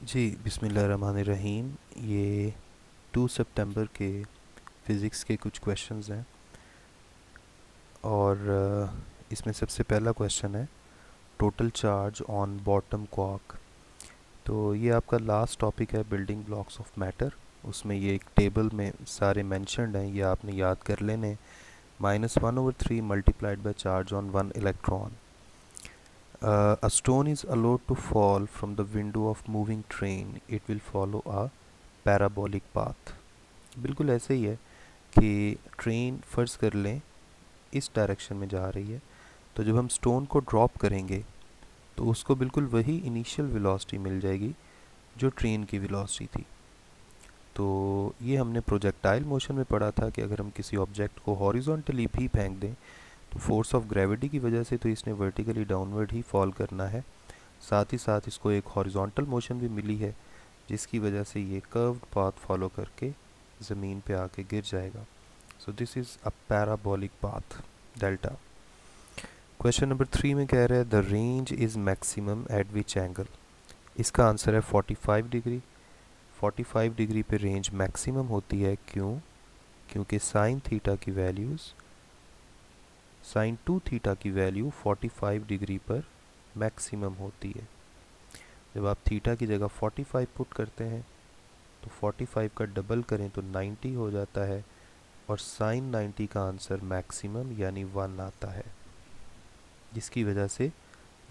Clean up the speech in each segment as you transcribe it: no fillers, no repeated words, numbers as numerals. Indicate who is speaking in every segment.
Speaker 1: जी, बिस्मिल्लाहिर्रहमानिर्रहीम। ये 2 सितंबर के फ़िज़िक्स के कुछ क्वेश्चंस हैं और इसमें सबसे पहला क्वेश्चन है total charge on bottom quark. तो ये आपका लास्ट टॉपिक है बिल्डिंग ब्लॉक्स ऑफ मैटर। उसमें ये एक टेबल में सारे मेंशन्ड हैं, ये आपने याद कर लेने। -1/3 multiplied by charge on 1 electron. A stone is allowed to fall from the window of moving train. It will follow a parabolic path. बिल्कुल ऐसे ही है कि ट्रेन फ़र्ज़ कर लें इस डायरेक्शन में जा रही है, तो जब हम स्टोन को ड्रॉप करेंगे तो उसको बिल्कुल वही इनिशियल वेलोसिटी मिल जाएगी जो ट्रेन की वेलोसिटी थी। तो ये हमने प्रोजेक्टाइल मोशन में पढ़ा था कि अगर हम किसी ऑब्जेक्ट को हॉरिजॉन्टली भी फेंक दें तो फोर्स ऑफ ग्रेविटी की वजह से तो इसने वर्टिकली डाउनवर्ड ही फॉल करना है। साथ ही साथ इसको एक हॉरिजॉन्टल मोशन भी मिली है जिसकी वजह से ये कर्व्ड पाथ फॉलो करके ज़मीन पे आके गिर जाएगा। So this is a parabolic path delta. Question number 3 में कह रहा है the range is maximum eight which angle. इसका आंसर है 45 डिग्री। 45 डिग्री पे रेंज मैक्सिमम होती है, क्यों? क्योंकि साइन थीटा की वैल्यूज़ साइन 2 थीटा की वैल्यू 45 डिग्री पर मैक्सिमम होती है। जब आप थीटा की जगह 45 पुट करते हैं तो 45 का डबल करें तो 90 हो जाता है और साइन 90 का आंसर मैक्सिमम यानी 1 आता है, जिसकी वजह से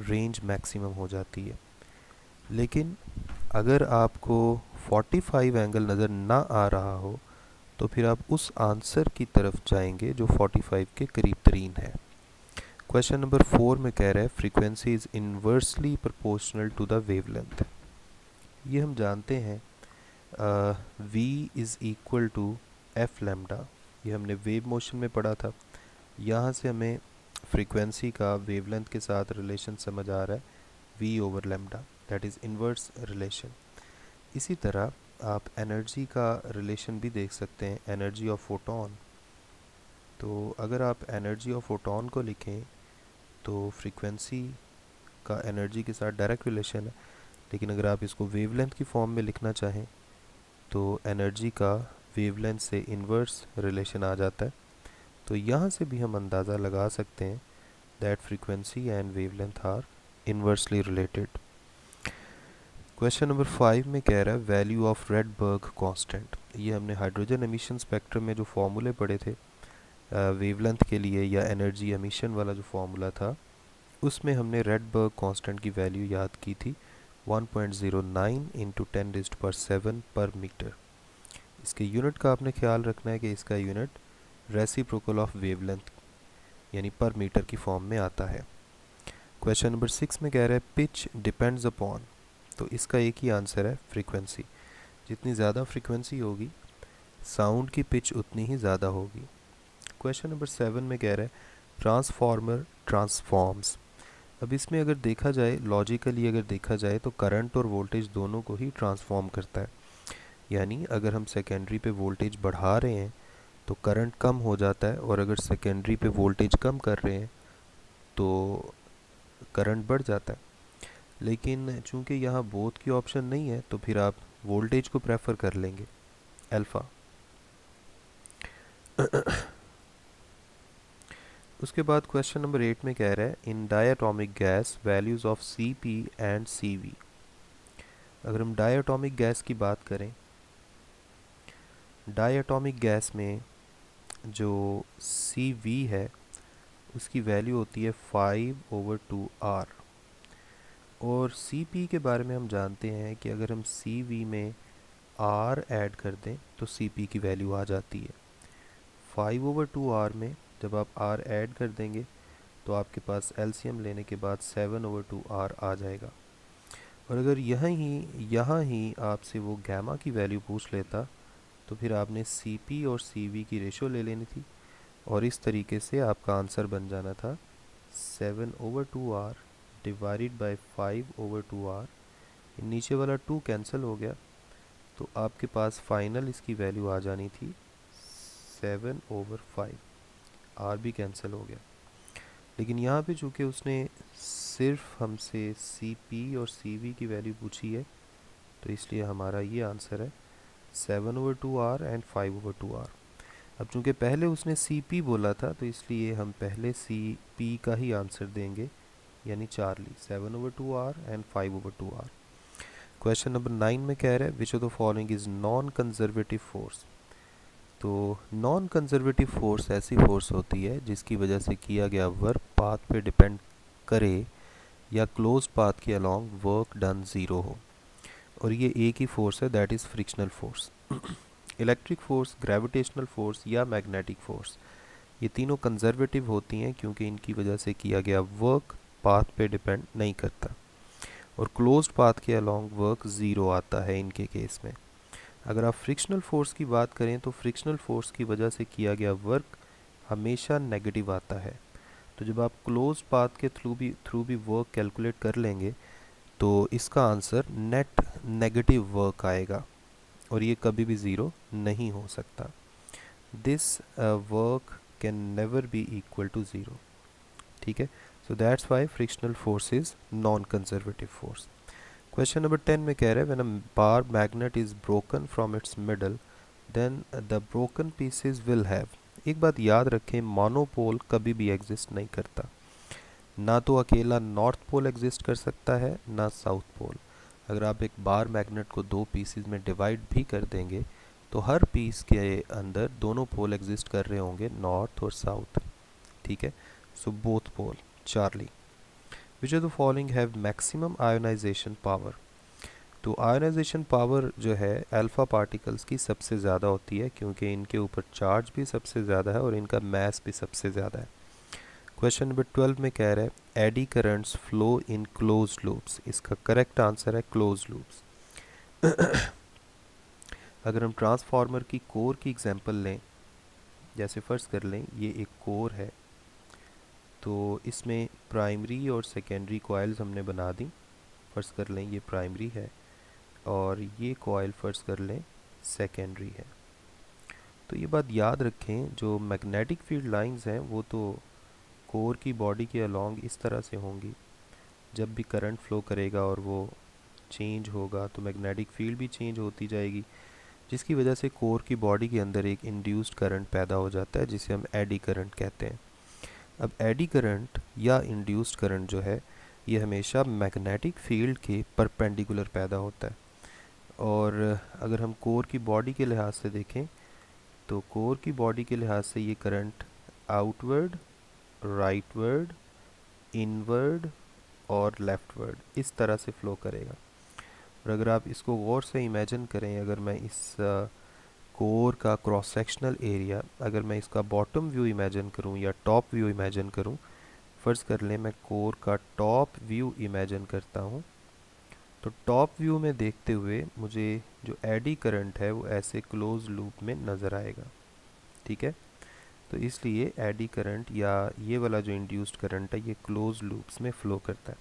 Speaker 1: रेंज मैक्सिमम हो जाती है। लेकिन अगर आपको 45 एंगल नज़र ना आ रहा हो तो फिर आप उस आंसर की तरफ जाएंगे जो 45 के करीब तरीन है। क्वेश्चन नंबर 4 में कह रहा है frequency is inversely proportional to the wavelength. ये हम जानते हैं v is equal to F lambda. ये हमने वेव मोशन में पढ़ा था। यहाँ से हमें फ्रीक्वेंसी का वेवलेंथ के साथ रिलेशन समझ आ रहा है, v over lambda, that is inverse relation. इसी तरह आप एनर्जी का रिलेशन भी देख सकते हैं, एनर्जी ऑफ फोटोन। तो अगर आप एनर्जी ऑफ फोटोन को लिखें तो फ्रीक्वेंसी का एनर्जी के साथ डायरेक्ट रिलेशन है, लेकिन अगर आप इसको वेवलेंथ की फॉर्म में लिखना चाहें तो एनर्जी का वेवलेंथ से इन्वर्स रिलेशन आ जाता है। तो यहाँ से भी हम अंदाज़ा लगा सकते हैं that frequency and wavelength are inversely related. Question number 5 में कह रहा है वैल्यू ऑफ रेडबर्ग कांस्टेंट। ये हमने हाइड्रोजन एमिशन स्पेक्ट्रम में जो फॉर्मूले पढ़े थे वेवलेंथ के लिए या एनर्जी एमिशन वाला जो फॉर्मूला था, उसमें हमने रेडबर्ग कांस्टेंट की वैल्यू याद की थी 1.09 इंटू 10⁻⁷ पर मीटर। इसके यूनिट का आपने ख्याल रखना है कि इसका यूनिट रेसिप्रोकल ऑफ वेवलेंथ यानी पर मीटर की फॉर्म में आता है। क्वेश्चन नंबर 6 में कह रहा है पिच डिपेंड्स अपॉन। तो इसका एक ही आंसर है फ्रीक्वेंसी। जितनी ज़्यादा फ्रीक्वेंसी होगी साउंड की पिच उतनी ही ज़्यादा होगी। क्वेश्चन नंबर 7 में कह रहा है ट्रांसफॉर्मर ट्रांसफॉर्म्स। अब इसमें अगर देखा जाए, लॉजिकली अगर देखा जाए तो करंट और वोल्टेज दोनों को ही ट्रांसफॉर्म करता है। यानी अगर हम सेकेंडरी पे वोल्टेज बढ़ा रहे हैं तो करंट कम हो जाता है, और अगर सेकेंडरी पे वोल्टेज कम कर रहे हैं तो करंट बढ़ जाता है। लेकिन चूंकि यहाँ बोथ की ऑप्शन नहीं है तो फिर आप वोल्टेज को प्रेफर कर लेंगे, अल्फ़ा। उसके बाद क्वेश्चन नंबर 8 में कह रहा है in diatomic gas values of C P and C V. अगर हम डायटोमिक गैस की बात करें, डायटोमिक गैस में जो सी वी है उसकी वैल्यू होती है 5/2 R। और सी पी के बारे में हम जानते हैं कि अगर हम सी वी में R ऐड कर दें तो सी पी की वैल्यू आ जाती है 5/2 R में। जब आप R ऐड कर देंगे तो आपके पास एलसीएम लेने के बाद 7/2 R आ जाएगा। और अगर यहाँ ही आपसे वो गैमा की वैल्यू पूछ लेता तो फिर आपने सी पी और सी वी की रेशो ले लेनी थी, और इस तरीके से आपका आंसर बन जाना था 7/2 R डिवाइडेड बाई 5/2 R। नीचे वाला 2 कैंसिल हो गया तो आपके पास फाइनल इसकी वैल्यू आ जानी थी 7/5। R भी कैंसिल हो गया। लेकिन यहाँ पे चूँकि उसने सिर्फ हमसे सी पी और सी वी की वैल्यू पूछी है तो इसलिए हमारा ये आंसर है 7/2r एंड 5/2r। अब चूंकि पहले उसने सी पी बोला था तो इसलिए हम पहले सी पी का ही आंसर देंगे, यानी Charlie, 7/2r and 5/2r। Question number 9 में कह रहा है विच of the following is non conservative force. तो नॉन कंजर्वेटिव फोर्स ऐसी फोर्स होती है जिसकी वजह से किया गया वर्क पाथ पे डिपेंड करे या क्लोज पाथ के अलोंग वर्क डन ज़ीरो हो, और ये एक ही फोर्स है, that is frictional force. Electric force, gravitational force या मैग्नेटिक फोर्स, ये तीनों कंजर्वेटिव होती हैं क्योंकि इनकी वजह से किया गया वर्क पाथ पे डिपेंड नहीं करता, और क्लोज्ड पाथ के अलोंग वर्क ज़ीरो आता है इनके केस में। अगर आप फ्रिक्शनल फोर्स की बात करें तो फ्रिक्शनल फोर्स की वजह से किया गया वर्क हमेशा नेगेटिव आता है। तो जब आप क्लोज्ड पाथ के थ्रू भी वर्क कैलकुलेट कर लेंगे तो इसका आंसर नेट नेगेटिव वर्क आएगा, और ये कभी भी ज़ीरो नहीं हो सकता। This work can never be equal to zero. ठीक है, so that's why frictional force is non conservative force. Question number 10 में कह रहा है when a bar magnet is broken from its middle then the broken pieces will have. एक बात याद रखें, मोनोपोल कभी भी एग्जिस्ट नहीं करता। ना तो अकेला नॉर्थ पोल एग्जिस्ट कर सकता है ना साउथ पोल। अगर आप एक बार मैग्नेट को दो पीसेस में डिवाइड भी कर देंगे तो हर पीस के अंदर दोनों पोल एग्जिस्ट कर रहे होंगे, नॉर्थ और साउथ। ठीक है, so both pole. Charlie, which of the following have maximum ionisation power. तो आयोनाइजेशन पावर जो है अल्फा पार्टिकल्स की सबसे ज़्यादा होती है क्योंकि इनके ऊपर चार्ज भी सबसे ज़्यादा है और इनका मास भी सबसे ज़्यादा है। क्वेश्चन नंबर 12 में कह रहा है eddy currents flow in close loops. इसका करेक्ट आंसर है क्लोज लूप्स। अगर हम ट्रांसफार्मर की कोर की एग्जांपल लें, जैसे फर्ज कर लें ये एक कोर है, तो इसमें प्राइमरी और सेकेंडरी कॉइल्स हमने बना दी। फर्ज कर लें ये प्राइमरी है और ये कॉइल फर्ज कर लें सेकेंडरी है। तो ये बात याद रखें, जो मैग्नेटिक फील्ड लाइंस हैं वो तो कोर की बॉडी के अलोंग इस तरह से होंगी। जब भी करंट फ्लो करेगा और वो चेंज होगा तो मैग्नेटिक फील्ड भी चेंज होती जाएगी, जिसकी वजह से कोर की बॉडी के अंदर एक इंड्यूस्ड करंट पैदा हो जाता है जिसे हम एडी करंट कहते हैं। अब एडी करंट या इंड्यूस्ड करंट जो है ये हमेशा मैग्नेटिक फील्ड के परपेंडिकुलर पैदा होता है। और अगर हम कोर की बॉडी के लिहाज से देखें तो कोर की बॉडी के लिहाज से ये करंट आउटवर्ड, राइटवर्ड, इनवर्ड और लेफ्टवर्ड इस तरह से फ़्लो करेगा। और अगर आप इसको गौर से इमेजिन करें, अगर मैं इस कोर का क्रॉस सेक्शनल एरिया, अगर मैं इसका बॉटम व्यू इमेजिन करूं या टॉप व्यू इमेजिन करूं, फ़र्ज़ कर लें मैं कोर का टॉप व्यू इमेजिन करता हूं, तो टॉप व्यू में देखते हुए मुझे जो एडी करंट है वो ऐसे क्लोज लूप में नज़र आएगा। ठीक है, तो इसलिए एडी करंट या ये वाला जो इंड्यूस्ड करंट है ये क्लोज लूप्स में फ़्लो करता है।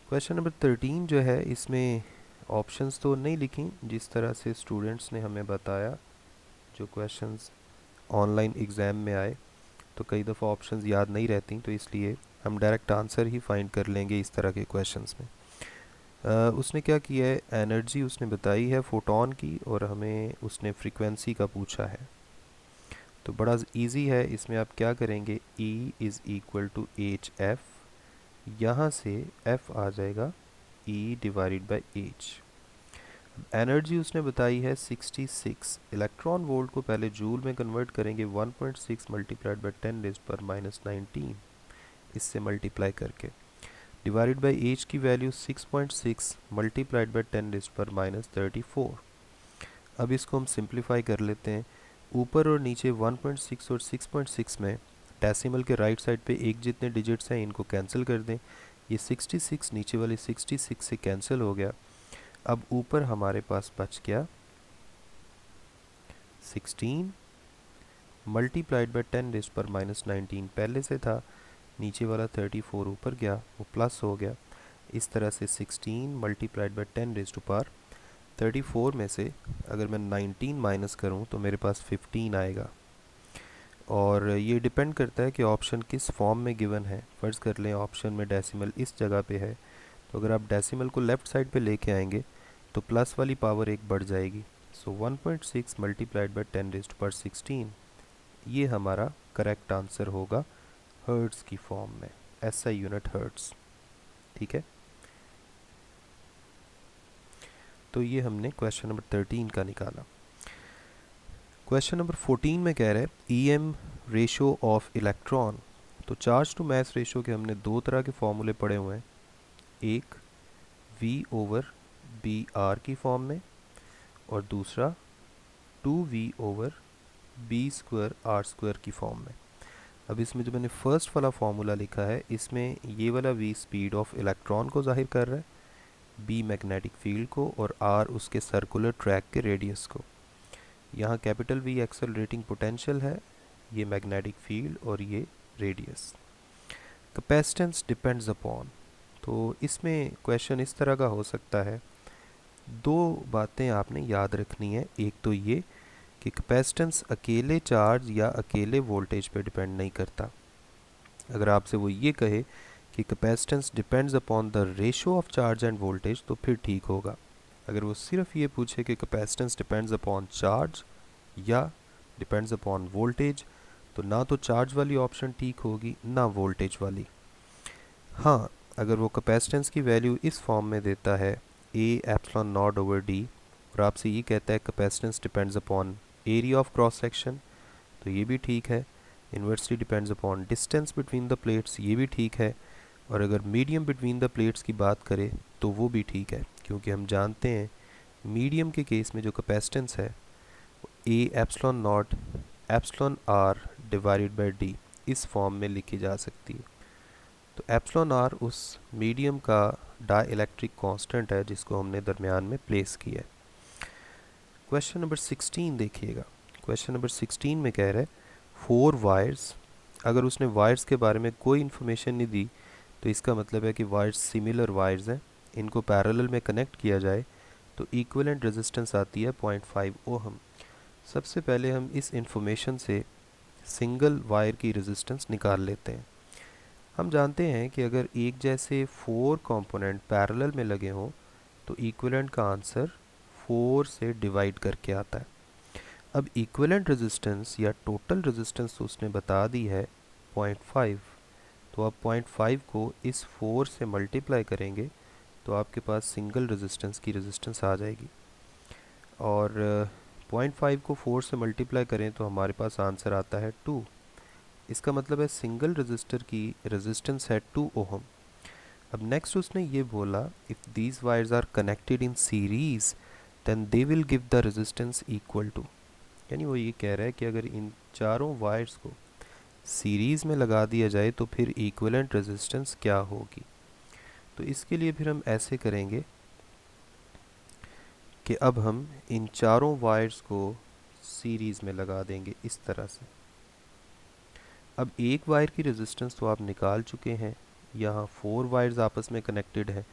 Speaker 1: क्वेश्चन नंबर 13 जो है इसमें ऑप्शंस तो नहीं लिखी जिस तरह से स्टूडेंट्स ने हमें बताया। जो क्वेश्चंस ऑनलाइन एग्ज़ाम में आए तो कई दफ़ा ऑप्शंस याद नहीं रहती, तो इसलिए हम डायरेक्ट आंसर ही फाइंड कर लेंगे इस तरह के क्वेश्चंस में। उसने क्या किया है, एनर्जी उसने बताई है फोटोन की और हमें उसने फ्रीक्वेंसी का पूछा है। तो बड़ा इजी है, इसमें आप क्या करेंगे, E is equal to H F, यहाँ से F आ जाएगा E divided by H. Energy उसने बताई है 66। इलेक्ट्रॉन वोल्ट को पहले जूल में कन्वर्ट करेंगे 1.6 मल्टीप्लाइड बाई 10⁻⁻⁹ इससे मल्टीप्लाई करके, डिवाइडेड बाई एच की वैल्यू 6.6 मल्टीप्लाइड बाई 10⁻34। अब इसको हम सिंप्लीफाई कर लेते हैं। ऊपर और नीचे 1.6 और 6.6 में डेसिमल के राइट साइड पे एक जितने डिजिट्स हैं इनको कैंसिल कर दें। ये 66 नीचे वाले 66 से कैंसिल हो गया। अब ऊपर हमारे पास बच गया 16 मल्टीप्लाइड बाई 10⁻⁻⁹ पहले से था, नीचे वाला 34 ऊपर गया वो प्लस हो गया। इस तरह से 16 मल्टीप्लाइड बाई 10⁻34 में से अगर मैं 19 माइनस करूं तो मेरे पास 15 आएगा। और ये डिपेंड करता है कि ऑप्शन किस फॉर्म में गिवन है। फ़र्ज़ कर लें ऑप्शन में डेसिमल इस जगह पे है, तो अगर आप डेसिमल को लेफ़्ट साइड पे लेके आएंगे तो प्लस वाली पावर एक बढ़ जाएगी। सो 1.6 मल्टीप्लाइड बाई 10⁻16 ये हमारा करेक्ट आंसर होगा हर्ट्ज़ की फॉर्म में, SI यूनिट हर्ट्ज़। ठीक है, तो ये हमने क्वेश्चन नंबर 13 का निकाला। क्वेश्चन नंबर 14 में कह रहा है EM रेशो ऑफ इलेक्ट्रॉन। तो चार्ज टू मास रेशो के हमने दो तरह के फॉर्मूले पढ़े हुए हैं, एक V/BR की फॉर्म में और दूसरा 2V/B²R² की फॉर्म में। अब इसमें जो मैंने फर्स्ट वाला फॉर्मूला लिखा है, इसमें ये वाला V स्पीड ऑफ इलेक्ट्रॉन को जाहिर कर रहा है, B मैग्नेटिक फील्ड को और R उसके सर्कुलर ट्रैक के रेडियस को। यहाँ कैपिटल V एक्सेलरेटिंग पोटेंशियल है, ये मैग्नेटिक फील्ड और ये रेडियस। कैपेसिटेंस डिपेंड्स अपॉन, तो इसमें क्वेश्चन इस तरह का हो सकता है, दो बातें आपने याद रखनी है। एक तो ये कि कैपेसिटेंस अकेले चार्ज या अकेले वोल्टेज पे डिपेंड नहीं करता। अगर आपसे वो ये कहे कि capacitance depends upon the ratio of charge end voltage तो फिर ठीक होगा। अगर वो सिर्फ ये पूछे कि कैपेसिटेंस डिपेंड्स अपॉन चार्ज या डिपेंड्स अपॉन वोल्टेज, तो ना तो चार्ज वाली ऑप्शन ठीक होगी ना वोल्टेज वाली। हाँ, अगर वो कैपेसिटेंस की वैल्यू इस फॉर्म में देता है A∈0/d और आपसे ये कहता है capacitance depends upon area of cross section, तो ये भी ठीक है। Inversely depends upon distance between the plates, ये भी ठीक है। और अगर मीडियम बिटवीन द प्लेट्स की बात करें तो वो भी ठीक है, क्योंकि हम जानते हैं मीडियम के केस में जो कैपेसिटेंस है A∈0/r/d इस फॉर्म में लिखी जा सकती है। तो εr उस मीडियम का डाइलेक्ट्रिक कांस्टेंट है जिसको हमने दरमियान में प्लेस किया है। क्वेश्चन नंबर 16 देखिएगा। क्वेश्चन नंबर 16 में कह रहा है 4 वायर्स। अगर उसने वायर्स के बारे में कोई इन्फॉर्मेशन नहीं दी तो इसका मतलब है कि वायर्स सिमिलर वायर्स हैं, इनको पैरेलल में कनेक्ट किया जाए तो इक्विवेलेंट रेजिस्टेंस आती है 0.5 ओहम। सबसे पहले हम इस इंफॉर्मेशन से सिंगल वायर की रेजिस्टेंस निकाल लेते हैं। हम जानते हैं कि अगर एक जैसे 4 कंपोनेंट पैरेलल में लगे हों तो इक्विवेलेंट का आंसर 4 से डिवाइड करके आता है। अब इक्विवेलेंट रेजिस्टेंस या टोटल रेजिस्टेंस तो उसने बता दी है 0.5, तो आप 0.5 को इस 4 से मल्टीप्लाई करेंगे तो आपके पास सिंगल रेजिस्टेंस की रेजिस्टेंस आ जाएगी। और 0.5 को 4 से मल्टीप्लाई करें तो हमारे पास आंसर आता है 2। इसका मतलब है सिंगल रजिस्टर की रेजिस्टेंस है 2 ओहम। अब नेक्स्ट उसने ये बोला if these wires are connected in series then they will give the resistance equal to, यानी वो ये कह रहा है कि अगर इन चारों वायर्स को सीरीज में लगा दिया जाए तो फिर इक्विवेलेंट रेजिस्टेंस क्या होगी। तो इसके लिए फिर हम ऐसे करेंगे कि अब हम इन चारों वायर्स को सीरीज में लगा देंगे इस तरह से। अब एक वायर की रेजिस्टेंस तो आप निकाल चुके हैं, यहाँ 4 वायर्स आपस में कनेक्टेड है।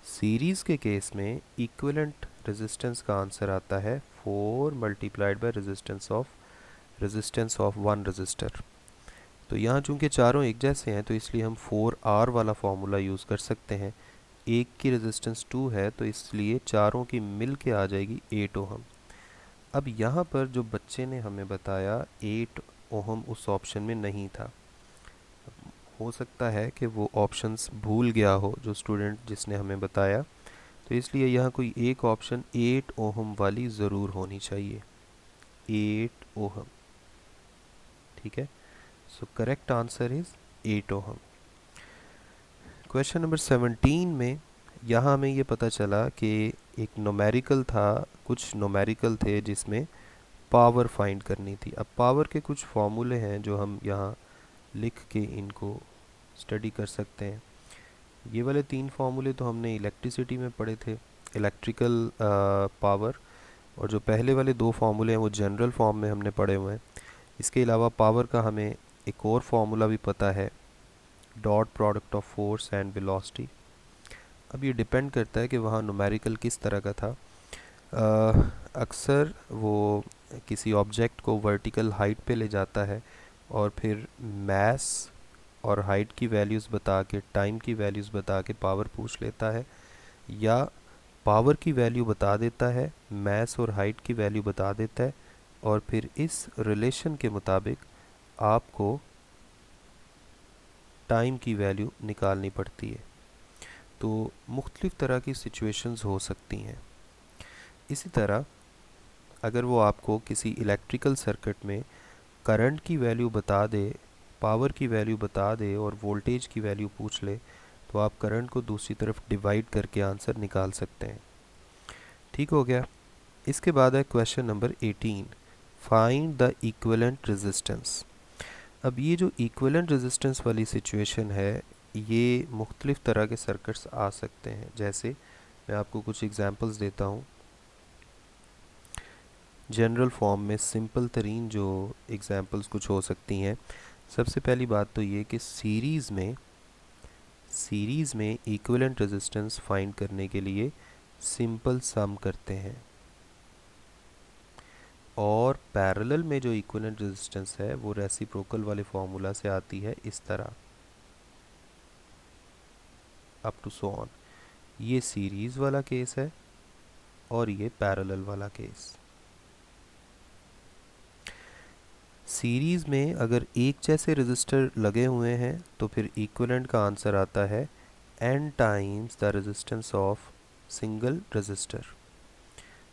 Speaker 1: सीरीज़ के केस में इक्विवेलेंट रेजिस्टेंस का आंसर आता है 4 multiplied by resistance of 1 resistor. तो यहाँ चूँकि चारों एक जैसे हैं तो इसलिए हम 4R वाला फार्मूला यूज़ कर सकते हैं। एक की रेजिस्टेंस 2 है तो इसलिए चारों की मिल के आ जाएगी 8 ओहम। अब यहाँ पर जो बच्चे ने हमें बताया 8 ओहम उस ऑप्शन में नहीं था। हो सकता है कि वो ऑप्शंस भूल गया हो जो स्टूडेंट जिसने हमें बताया, तो इसलिए यहाँ कोई एक ऑप्शन 8 ओहम वाली ज़रूर होनी चाहिए, 8 ओहम। ठीक है, so correct answer is 8 ohm. Question number 17 में यहाँ हमें ये पता चला कि एक न्यूमेरिकल था, कुछ न्यूमेरिकल थे जिसमें पावर फाइंड करनी थी। अब पावर के कुछ फॉर्मूले हैं जो हम यहाँ लिख के इनको स्टडी कर सकते हैं। ये वाले 3 फार्मूले तो हमने इलेक्ट्रिसिटी में पढ़े थे, इलेक्ट्रिकल पावर, और जो पहले वाले 2 फार्मूले हैं वो जनरल फॉर्म में हमने पढ़े हुए हैं। इसके अलावा पावर का हमें एक और फार्मूला भी पता है, dot product of force and velocity. अब ये डिपेंड करता है कि वहाँ न्यूमेरिकल किस तरह का था। अक्सर वो किसी ऑब्जेक्ट को वर्टिकल हाइट पे ले जाता है और फिर मास और हाइट की वैल्यूज़ बता के, टाइम की वैल्यूज़ बता के पावर पूछ लेता है, या पावर की वैल्यू बता देता है, मास और हाइट की वैल्यू बता देता है, और फिर इस रिलेशन के मुताबिक आपको टाइम की वैल्यू निकालनी पड़ती है। तो मुख्तलिफ़ तरह की सिचुएशंस हो सकती हैं। इसी तरह अगर वो आपको किसी इलेक्ट्रिकल सर्किट में करंट की वैल्यू बता दे, पावर की वैल्यू बता दे और वोल्टेज की वैल्यू पूछ ले, तो आप करंट को दूसरी तरफ डिवाइड करके आंसर निकाल सकते हैं। ठीक हो गया। इसके बाद है question number 18, find the equivalent resistance. अब ये जो इक्विवेलेंट रेजिस्टेंस वाली सिचुएशन है, ये मुख्तलिफ़ तरह के सर्किट्स आ सकते हैं। जैसे मैं आपको कुछ एग्जांपल्स देता हूँ। जनरल फॉर्म में सिंपल तरीन जो एग्जांपल्स कुछ हो सकती हैं। सबसे पहली बात तो ये कि सीरीज़ में इक्विवेलेंट रेजिस्टेंस फाइंड करने के लिए सिंपल सम करते हैं, और पैरेलल में जो इक्विवेलेंट रेजिस्टेंस है वो रेसिप्रोकल वाले फार्मूला से आती है इस तरह, अप टू सो ऑन। ये सीरीज़ वाला केस है और ये पैरेलल वाला केस। सीरीज़ में अगर एक जैसे रेजिस्टर लगे हुए हैं तो फिर इक्विवेलेंट का आंसर आता है n times the resistance of single resistor,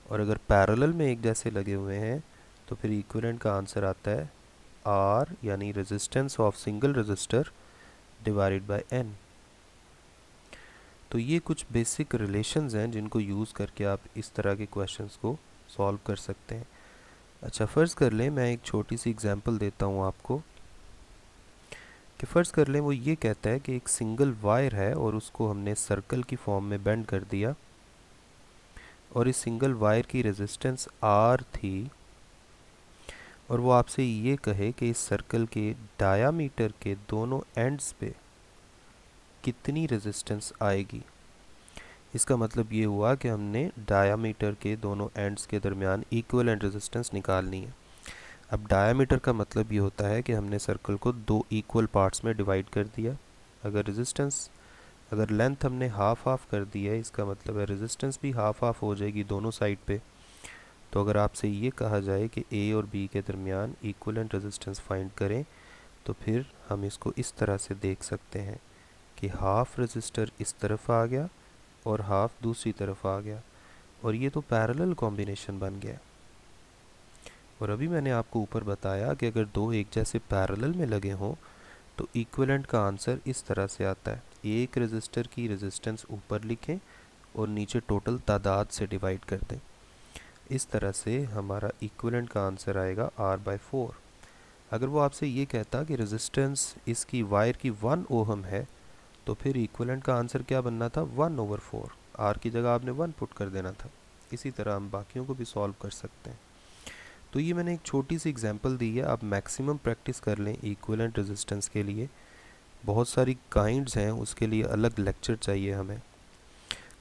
Speaker 1: और अगर पैरेलल में एक जैसे लगे हुए हैं तो फिर इक्विवेलेंट का आंसर आता है R यानी resistance of single resistor divided by n। तो ये कुछ बेसिक रिलेशंस हैं जिनको यूज़ करके आप इस तरह के क्वेश्चंस को सॉल्व कर सकते हैं। अच्छा, फ़र्ज़ कर लें, मैं एक छोटी सी एग्जांपल देता हूँ आपको कि फ़र्ज़ कर लें वो ये कहता है कि एक सिंगल वायर है और उसको हमने सर्कल की फॉर्म में बेंड कर दिया, और इस सिंगल वायर की रेजिस्टेंस R थी, और वो आपसे ये कहे कि इस सर्कल के डायामीटर के दोनों एंड्स पे कितनी रेजिस्टेंस आएगी। इसका मतलब ये हुआ कि हमने डायामीटर के दोनों एंड्स के दरमियान इक्विवेलेंट रेजिस्टेंस निकालनी है। अब डायामीटर का मतलब ये होता है कि हमने सर्कल को दो इक्वल पार्ट्स में डिवाइड कर दिया। अगर लेंथ हमने हाफ हाफ कर दी है, इसका मतलब है रेजिस्टेंस भी हाफ हाफ हो जाएगी दोनों साइड पे। तो अगर आपसे ये कहा जाए कि ए और बी के दरमियान इक्विवेलेंट रेजिस्टेंस फाइंड करें, तो फिर हम इसको इस तरह से देख सकते हैं कि हाफ रेजिस्टर इस तरफ आ गया और हाफ दूसरी तरफ आ गया, और ये तो पैरेलल कॉम्बिनेशन बन गया। और अभी मैंने आपको ऊपर बताया कि अगर दो एक जैसे पैरेलल में लगे हों तो इक्विवेलेंट का आंसर इस तरह से आता है। एक रेजिस्टर की रेजिस्टेंस ऊपर लिखें और नीचे टोटल तादाद से डिवाइड कर दें। इस तरह से हमारा इक्विवेलेंट का आंसर आएगा R/4। अगर वो आपसे ये कहता कि रेजिस्टेंस इसकी वायर की 1 ओहम है, तो फिर इक्विवेलेंट का आंसर क्या बनना था, 1/4। R की जगह आपने 1 पुट कर देना था। इसी तरह हम बाकियों को भी सॉल्व कर सकते हैं। तो ये मैंने एक छोटी सी एग्जांपल दी है, आप मैक्सिमम प्रैक्टिस कर लें इक्विवेलेंट रेजिस्टेंस के लिए। बहुत सारी काइंड्स हैं, उसके लिए अलग लेक्चर चाहिए हमें।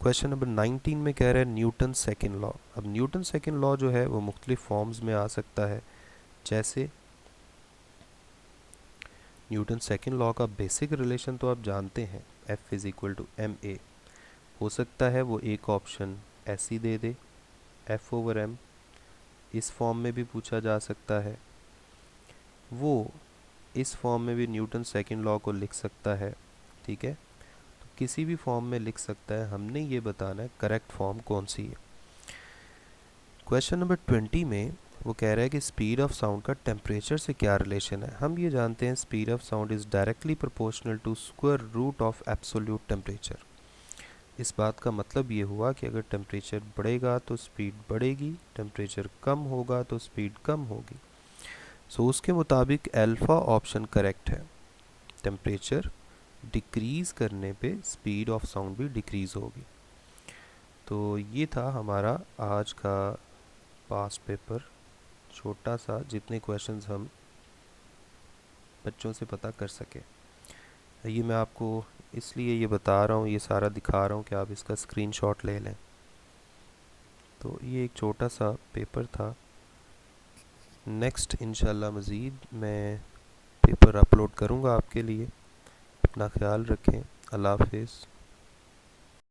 Speaker 1: क्वेश्चन नंबर 19 में कह रहा है न्यूटन सेकंड लॉ। अब न्यूटन सेकंड लॉ जो है वो मुख्तलिफ फॉर्म्स में आ सकता है। जैसे न्यूटन सेकंड लॉ का बेसिक रिलेशन तो आप जानते हैं, F = ma। हो सकता है वो एक ऑप्शन ऐसी दे दे, F/m। इस फॉर्म में भी पूछा जा सकता है। वो इस फॉर्म में भी न्यूटन सेकंड लॉ को लिख सकता है। ठीक है, तो किसी भी फॉर्म में लिख सकता है, हमने ये बताना है करेक्ट फॉर्म कौन सी है। क्वेश्चन नंबर 20 में वो कह रहा है कि स्पीड ऑफ साउंड का टेम्परेचर से क्या रिलेशन है। हम ये जानते हैं speed of sound is directly proportional to square root of absolute temperature. इस बात का मतलब ये हुआ कि अगर टेम्परेचर बढ़ेगा तो स्पीड बढ़ेगी, टेम्परेचर कम होगा तो स्पीड कम होगी। सो उसके मुताबिक अल्फ़ा ऑप्शन करेक्ट है। टेम्परेचर डिक्रीज़ करने पे स्पीड ऑफ साउंड भी डिक्रीज़ होगी। तो ये था हमारा आज का पास्ट पेपर, छोटा सा, जितने क्वेश्चंस हम बच्चों से पता कर सके। ये मैं आपको इसलिए ये बता रहा हूँ, ये सारा दिखा रहा हूँ कि आप इसका स्क्रीनशॉट ले लें। तो ये एक छोटा सा पेपर था। नेक्स्ट इंशाल्लाह मज़ीद मैं पेपर अपलोड करूँगा आपके लिए। अपना ख्याल रखें। अल्लाह हाफिज़।